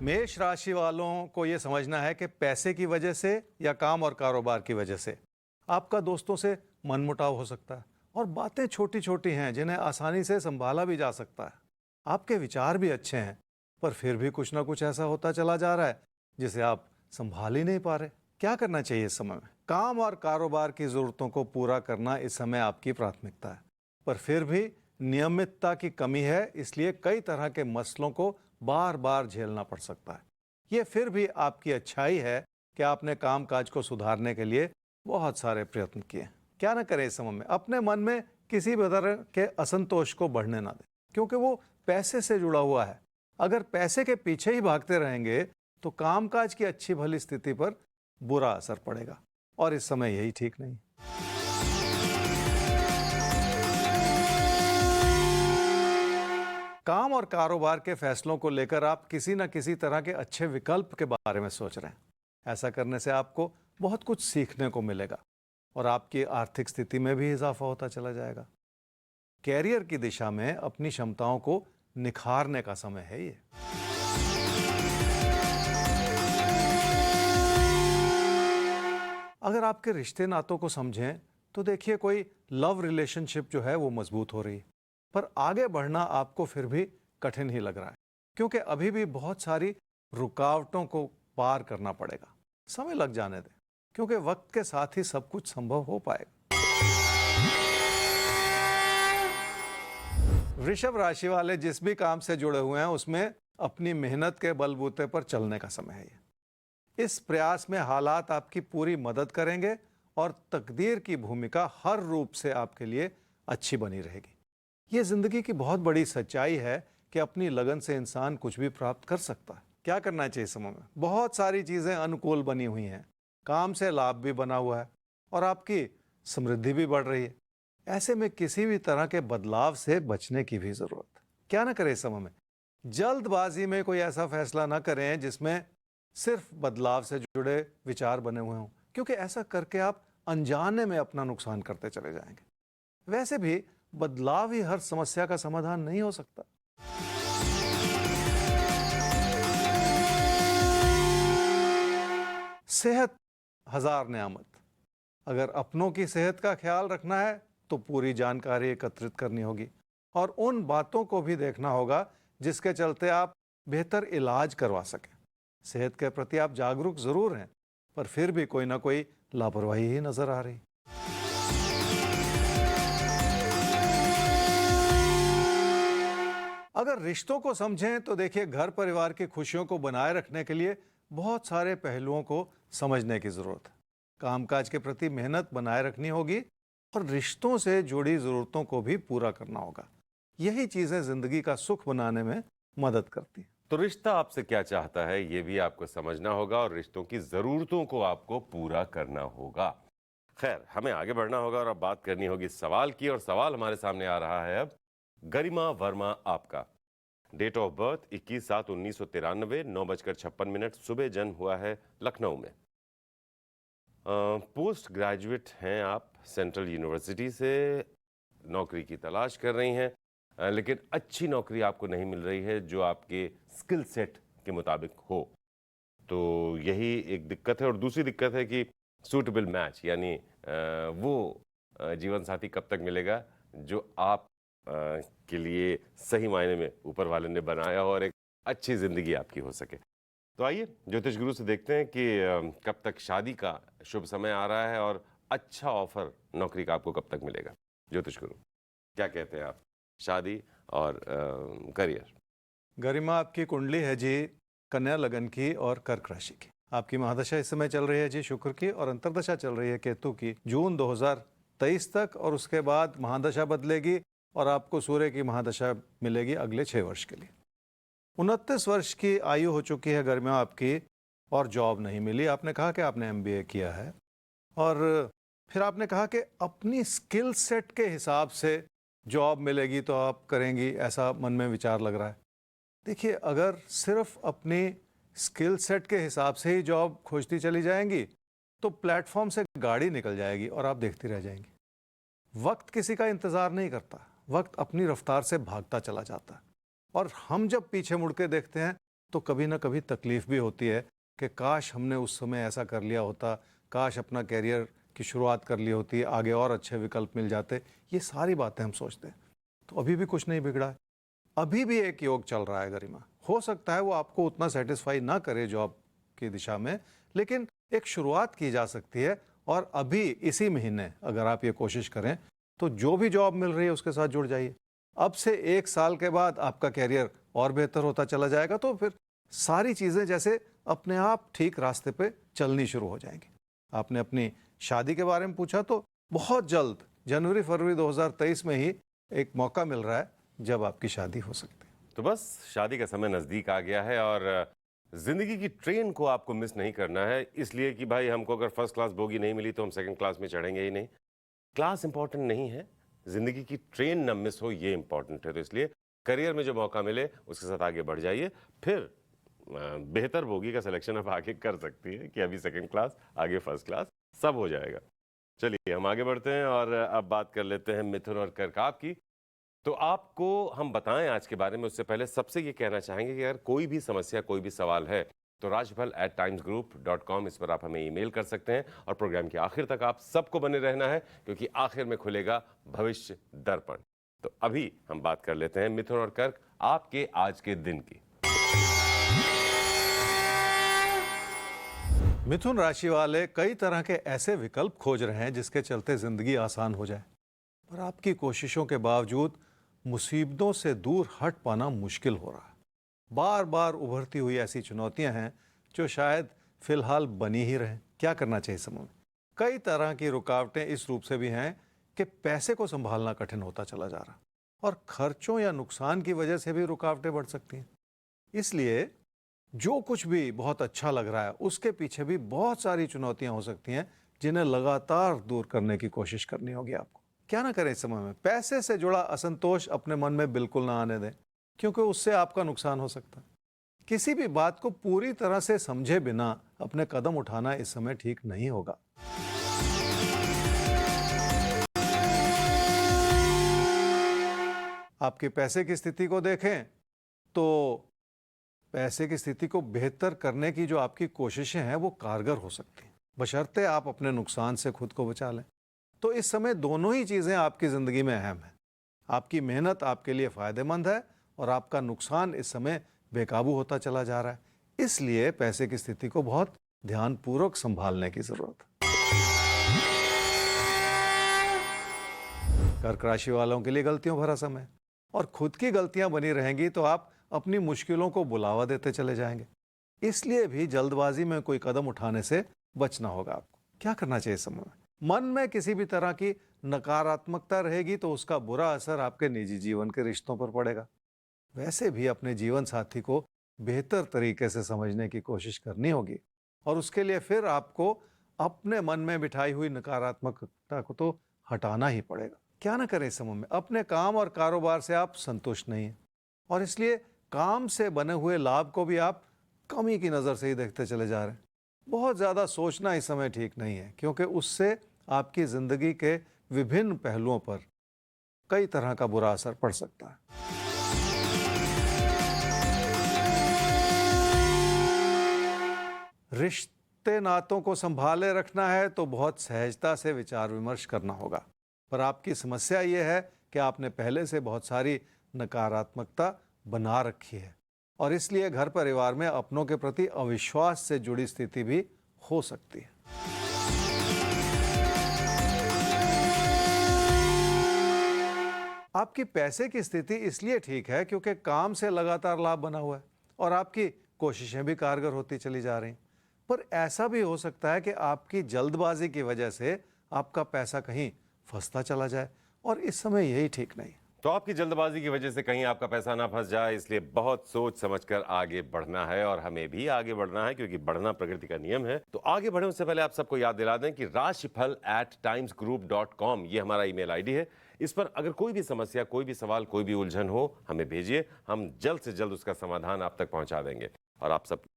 मेष राशि वालों को ये समझना है कि पैसे की वजह से या काम और कारोबार की वजह से आपका दोस्तों से मनमुटाव हो सकता है और बातें छोटी छोटी हैं जिन्हें आसानी से संभाला भी जा सकता है। आपके विचार भी अच्छे हैं, पर फिर भी कुछ ना कुछ ऐसा होता चला जा रहा है जिसे आप संभाल ही नहीं पा रहे। क्या करना चाहिए इस समय में? काम और कारोबार की जरूरतों को पूरा करना इस समय आपकी प्राथमिकता है, पर फिर भी नियमितता की कमी है, इसलिए कई तरह के मसलों को बार बार झेलना पड़ सकता है। ये फिर भी आपकी अच्छाई है कि आपने कामकाज को सुधारने के लिए बहुत सारे प्रयत्न किए। क्या ना करें इस समय में? अपने मन में किसी भी तरह के असंतोष को बढ़ने ना दें, क्योंकि वो पैसे से जुड़ा हुआ है। अगर पैसे के पीछे ही भागते रहेंगे तो कामकाज की अच्छी भली स्थिति पर बुरा असर पड़ेगा, और इस समय यही ठीक नहीं। काम और कारोबार के फैसलों को लेकर आप किसी न किसी तरह के अच्छे विकल्प के बारे में सोच रहे हैं। ऐसा करने से आपको बहुत कुछ सीखने को मिलेगा और आपकी आर्थिक स्थिति में भी इजाफा होता चला जाएगा। कैरियर की दिशा में अपनी क्षमताओं को निखारने का समय है ये। अगर आपके रिश्ते नातों को समझें तो देखिए, कोई लव रिलेशनशिप जो है वो मजबूत हो रही है, पर आगे बढ़ना आपको फिर भी कठिन ही लग रहा है, क्योंकि अभी भी बहुत सारी रुकावटों को पार करना पड़ेगा। समय लग जाने दें, क्योंकि वक्त के साथ ही सब कुछ संभव हो पाएगा। वृषभ राशि वाले जिस भी काम से जुड़े हुए हैं उसमें अपनी मेहनत के बलबूते पर चलने का समय है ये। इस प्रयास में हालात आपकी पूरी मदद करेंगे और तकदीर की भूमिका हर रूप से आपके लिए अच्छी बनी रहेगी। ये जिंदगी की बहुत बड़ी सच्चाई है कि अपनी लगन से इंसान कुछ भी प्राप्त कर सकता है। क्या करना चाहिए इस समय में? बहुत सारी चीजें अनुकूल बनी हुई हैं, काम से लाभ भी बना हुआ है और आपकी समृद्धि भी बढ़ रही है। ऐसे में किसी भी तरह के बदलाव से बचने की भी जरूरत है। क्या ना करें इस समय में? जल्दबाजी में कोई ऐसा फैसला ना करें जिसमें सिर्फ बदलाव से जुड़े विचार बने हुए हों, क्योंकि ऐसा करके आप अनजाने में अपना नुकसान करते चले जाएंगे। वैसे भी बदलाव ही हर समस्या का समाधान नहीं हो सकता। सेहत हजार नियामत। अगर अपनों की सेहत का ख्याल रखना है तो पूरी जानकारी एकत्रित करनी होगी और उन बातों को भी देखना होगा जिसके चलते आप बेहतर इलाज करवा सकें। सेहत के प्रति आप जागरूक जरूर हैं, पर फिर भी कोई ना कोई लापरवाही ही नजर आ रही। अगर रिश्तों को समझें तो देखिए, घर परिवार की खुशियों को बनाए रखने के लिए बहुत सारे पहलुओं को समझने की जरूरत है। कामकाज के प्रति मेहनत बनाए रखनी होगी और रिश्तों से जुड़ी जरूरतों को भी पूरा करना होगा। यही चीजें जिंदगी का सुख बनाने में मदद करती हैं। तो रिश्ता आपसे क्या चाहता है ये भी आपको समझना होगा और रिश्तों की जरूरतों को आपको पूरा करना होगा। खैर, हमें आगे बढ़ना होगा और अब बात करनी होगी सवाल की, और सवाल हमारे सामने आ रहा है अब। गरिमा वर्मा, आपका डेट ऑफ बर्थ 21/7/1993, 9:56 सुबह जन्म हुआ है लखनऊ में। पोस्ट ग्रेजुएट हैं आप सेंट्रल यूनिवर्सिटी से, नौकरी की तलाश कर रही हैं, लेकिन अच्छी नौकरी आपको नहीं मिल रही है जो आपके स्किल सेट के मुताबिक हो। तो यही एक दिक्कत है, और दूसरी दिक्कत है कि सूटेबल मैच, यानी वो जीवन साथी कब तक मिलेगा जो आप के लिए सही मायने में ऊपर वाले ने बनाया हो और एक अच्छी जिंदगी आपकी हो सके। तो आइए ज्योतिष गुरु से देखते हैं कि कब तक शादी का शुभ समय आ रहा है और अच्छा ऑफर नौकरी का आपको कब तक मिलेगा। ज्योतिष गुरु, क्या कहते हैं आप, शादी और करियर? गरिमा, आपकी कुंडली है जी कन्या लगन की और कर्क राशि की। आपकी महादशा इस समय चल रही है जी शुक्र की, और अंतर्दशा चल रही है केतु की जून 2023 तक, और उसके बाद महादशा बदलेगी और आपको सूर्य की महादशा मिलेगी अगले 6 वर्ष के लिए। 29 वर्ष की आयु हो चुकी है गरिमा आपकी, और जॉब नहीं मिली। आपने कहा कि आपने MBA किया है, और फिर आपने कहा कि अपनी स्किल सेट के हिसाब से जॉब मिलेगी तो आप करेंगी, ऐसा मन में विचार लग रहा है। देखिए, अगर सिर्फ अपनी स्किल सेट के हिसाब से ही जॉब खोजती चली जाएंगी तो प्लेटफॉर्म से गाड़ी निकल जाएगी और आप देखती रह जाएंगी। वक्त किसी का इंतजार नहीं करता, वक्त अपनी रफ्तार से भागता चला जाता है, और हम जब पीछे मुड़ के देखते हैं तो कभी ना कभी तकलीफ भी होती है कि काश हमने उस समय ऐसा कर लिया होता, काश अपना कैरियर की शुरुआत कर ली होती, आगे और अच्छे विकल्प मिल जाते। ये सारी बातें हम सोचते हैं। तो अभी भी कुछ नहीं बिगड़ा है, अभी भी एक योग चल रहा है गरिमा। हो सकता है वो आपको उतना सेटिस्फाई ना करे जॉब की दिशा में, लेकिन एक शुरुआत की जा सकती है। और अभी इसी महीने अगर आप ये कोशिश करें तो जो भी जॉब मिल रही है उसके साथ जुड़ जाइए। अब से 1 साल के बाद आपका कैरियर और बेहतर होता चला जाएगा, तो फिर सारी चीज़ें जैसे अपने आप ठीक रास्ते पे चलनी शुरू हो जाएंगी। आपने अपनी शादी के बारे में पूछा, तो बहुत जल्द जनवरी फरवरी 2023 में ही एक मौका मिल रहा है जब आपकी शादी हो सकती है। तो बस शादी का समय नज़दीक आ गया है और ज़िंदगी की ट्रेन को आपको मिस नहीं करना है, इसलिए कि भाई हमको अगर फर्स्ट क्लास बोगी नहीं मिली तो हम सेकंड क्लास में चढ़ेंगे ही नहीं। क्लास इंपॉर्टेंट नहीं है, ज़िंदगी की ट्रेन न मिस हो ये इंपॉर्टेंट है। तो इसलिए करियर में जो मौका मिले उसके साथ आगे बढ़ जाइए, फिर बेहतर बोगी का सिलेक्शन आप आगे कर सकती है कि अभी सेकंड क्लास, आगे फर्स्ट क्लास, सब हो जाएगा। चलिए हम आगे बढ़ते हैं और अब बात कर लेते हैं मिथुन और कर्क की। तो आपको हम बताएं आज के बारे में, उससे पहले सबसे ये कहना चाहेंगे कि अगर कोई भी समस्या, कोई भी सवाल है तो rajpal@timesgroup.com इस पर आप हमें ईमेल कर सकते हैं। और प्रोग्राम के आखिर तक आप सबको बने रहना है, क्योंकि आखिर में खुलेगा भविष्य दर्पण। तो अभी हम बात कर लेते हैं मिथुन और कर्क आपके आज के दिन की। मिथुन राशि वाले कई तरह के ऐसे विकल्प खोज रहे हैं जिसके चलते जिंदगी आसान हो जाए, पर आपकी कोशिशों के बावजूद मुसीबतों से दूर हट पाना मुश्किल हो रहा है। बार बार उभरती हुई ऐसी चुनौतियां हैं जो शायद फिलहाल बनी ही रहें। क्या करना चाहिए इस समय में? कई तरह की रुकावटें इस रूप से भी हैं कि पैसे को संभालना कठिन होता चला जा रहा, और खर्चों या नुकसान की वजह से भी रुकावटें बढ़ सकती हैं। इसलिए जो कुछ भी बहुत अच्छा लग रहा है उसके पीछे भी बहुत सारी चुनौतियां हो सकती हैं जिन्हें लगातार दूर करने की कोशिश करनी होगी आपको। क्या ना करें इस समय में? पैसे से जुड़ा असंतोष अपने मन में बिल्कुल ना आने दें, क्योंकि उससे आपका नुकसान हो सकता है। किसी भी बात को पूरी तरह से समझे बिना अपने कदम उठाना इस समय ठीक नहीं होगा। आपके पैसे की स्थिति को देखें तो पैसे की स्थिति को बेहतर करने की जो आपकी कोशिशें हैं वो कारगर हो सकती हैं, बशर्ते आप अपने नुकसान से खुद को बचा लें। तो इस समय दोनों ही चीज़ें आपकी ज़िंदगी में अहम हैं। आपकी मेहनत आपके लिए फ़ायदेमंद है और आपका नुकसान इस समय बेकाबू होता चला जा रहा है। इसलिए पैसे की स्थिति को बहुत ध्यानपूर्वक संभालने की ज़रूरत है। कर्क राशि वालों के लिए गलतियों भरा समय, और खुद की गलतियां बनी रहेंगी तो आप अपनी मुश्किलों को बुलावा देते चले जाएंगे। इसलिए भी जल्दबाजी में कोई कदम उठाने से बचना होगा आपको। क्या करना चाहिए इस समय में? मन में किसी भी तरह की नकारात्मकता रहेगी तो उसका बुरा असर आपके निजी जीवन के रिश्तों पर पड़ेगा। वैसे भी अपने जीवन साथी को बेहतर तरीके से समझने की कोशिश करनी होगी, और उसके लिए फिर आपको अपने मन में बिठाई हुई नकारात्मकता को तो हटाना ही पड़ेगा। क्या ना करें इस समय में? अपने काम और कारोबार से आप संतुष्ट नहीं हैं, और इसलिए काम से बने हुए लाभ को भी आप कमी की नज़र से ही देखते चले जा रहे हैं। बहुत ज़्यादा सोचना इस समय ठीक नहीं है, क्योंकि उससे आपकी ज़िंदगी के विभिन्न पहलुओं पर कई तरह का बुरा असर पड़ सकता है। रिश्ते नातों को संभाले रखना है तो बहुत सहजता से विचार विमर्श करना होगा, पर आपकी समस्या ये है कि आपने पहले से बहुत सारी नकारात्मकता बना रखी है, और इसलिए घर परिवार में अपनों के प्रति अविश्वास से जुड़ी स्थिति भी हो सकती है। आपकी पैसे की स्थिति इसलिए ठीक है क्योंकि काम से लगातार लाभ बना हुआ है और आपकी कोशिशें भी कारगर होती चली जा रही हैं। पर ऐसा भी हो सकता है कि आपकी जल्दबाजी की वजह से आपका पैसा कहीं फंसता चला जाए, और इस समय यही ठीक नहीं। तो आपकी जल्दबाजी की वजह से कहीं आपका पैसा ना फंस जाए, इसलिए बहुत सोच समझकर आगे बढ़ना है, और हमें भी आगे बढ़ना है क्योंकि बढ़ना प्रकृति का नियम है। तो आगे बढ़े उससे पहले आप सबको याद दिला दें कि rashipal@timesgroup.com ये हमारा ईमेल आईडी है। इस पर अगर कोई भी समस्या, कोई भी सवाल, कोई भी उलझन हो, हमें भेजिए। हम जल्द से जल्द उसका समाधान आप तक पहुंचा देंगे। और आप सब